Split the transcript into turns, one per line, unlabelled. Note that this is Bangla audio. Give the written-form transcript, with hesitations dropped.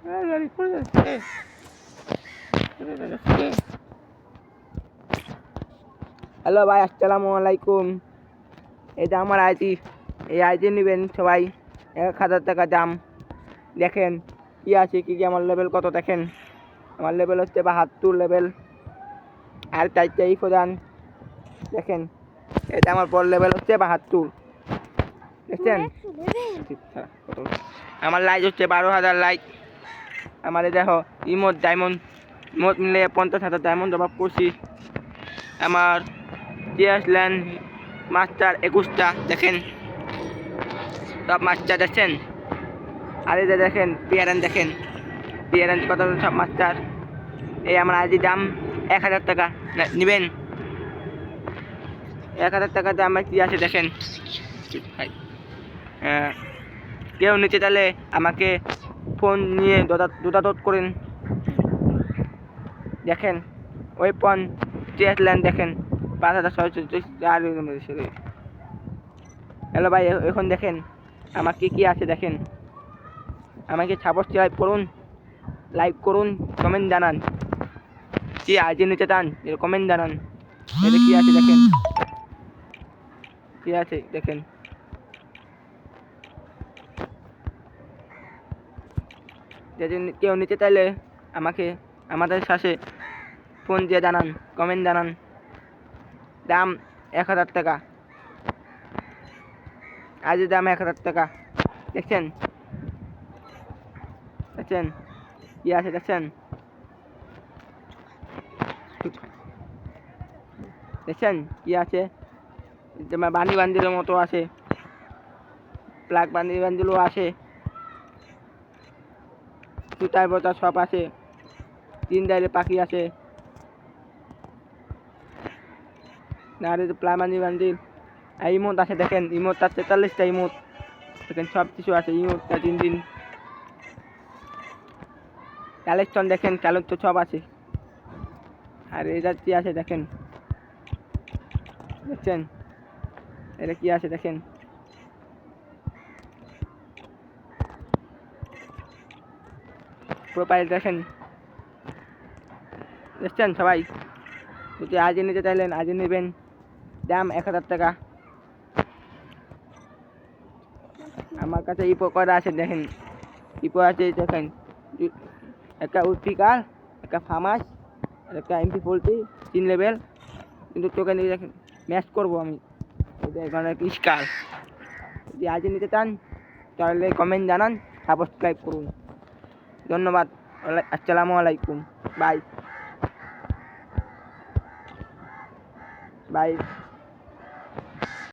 হ্যালো ভাই, আসসালামু আলাইকুম। এটা আমার আইডি। এই আইডি নেবেন সবাই, 1000 টাকা দাম। দেখেন কি আছে, কি আমার লেভেল কত দেখেন। আমার লেভেল হচ্ছে 72 লেভেল। আর চারটাই প্রধান দেখেন। এটা আমার বড় লেভেল হচ্ছে 72 দেখছেন। আমার লাইক হচ্ছে 12,000 লাইক। আমার দেখো ইমোট ডায়মন্ড, ইমোট মিলে 50,000 ডায়মন্ড অভাব করছি। আমার ল্যান্ড মাস্টার 21টা দেখেন, সব মাস্টার দেখছেন। আর এই যে দেখেন পিয়ারান, দেখেন পিয়ারান কত সব মাস্টার। এই আমার আইডি দাম 1000 টাকা নেবেন। 1000 টাকা দাম কি আছে দেখেন। কেউ নিতে চাইলে আমাকে ফোন নিয়ে দোদাদোদ করেন। দেখেন ওয়েপন ল্যান্ড দেখেন 5634। হ্যালো ভাই, এখন দেখেন আমার কি আছে দেখেন। আমাকে সাবস্ক্রাইব করুন, লাইক করুন, কমেন্ট জানান। কি আইডি নিতে চান কমেন্ট জানান। এটা কি আছে দেখেন, কি আছে দেখেন। যদি কেউ নিতে চাইলে আমাদের সাথে ফোন দিয়ে জানান, কমেন্ট জানান। দাম 1000 টাকা, আজ দাম 1000 টাকা দেখছেন। দেখছেন কি আছে দেখছেন, দেখছেন কি আছে। বানি বান্দিলের মতো আছে, প্লাগ বানি বান্দিলও আছে, জুতার বোতা সব আছে, 3 ডাইলে পাখি আছে। আর প্লাগ বানি বান্দিল ইমোট আছে দেখেন। ইমোটটা 43টা ইমোট দেখেন, সব কিছু আছে। ইমোটটা 3 কালেকশন দেখেন, কালেকশন সব আছে। আর এটা কি আছে দেখেন, দেখছেন এটা কি আছে দেখেন। প্রোফাইল দেখেন, দেখছেন সবাই। যদি আজই নিতে চাইলেন আজই নেবেন, দাম 1000 টাকা। আমার কাছে ইপো করা আছে দেখেন, ইপো আছে দেখেন। একটা উৎপিকার, একটা ফার্মাস, আর একটা MP40 3 লেভেল। কিন্তু তোকে নিয়ে দেখেন ম্যাচ করবো আমি। এখানে স্কার। যদি আজই নিতে চান তাহলে কমেন্ট জানান, সাবস্ক্রাইব করুন। ধন্যবাদ। আসসালামু আলাইকুম। Bye bye.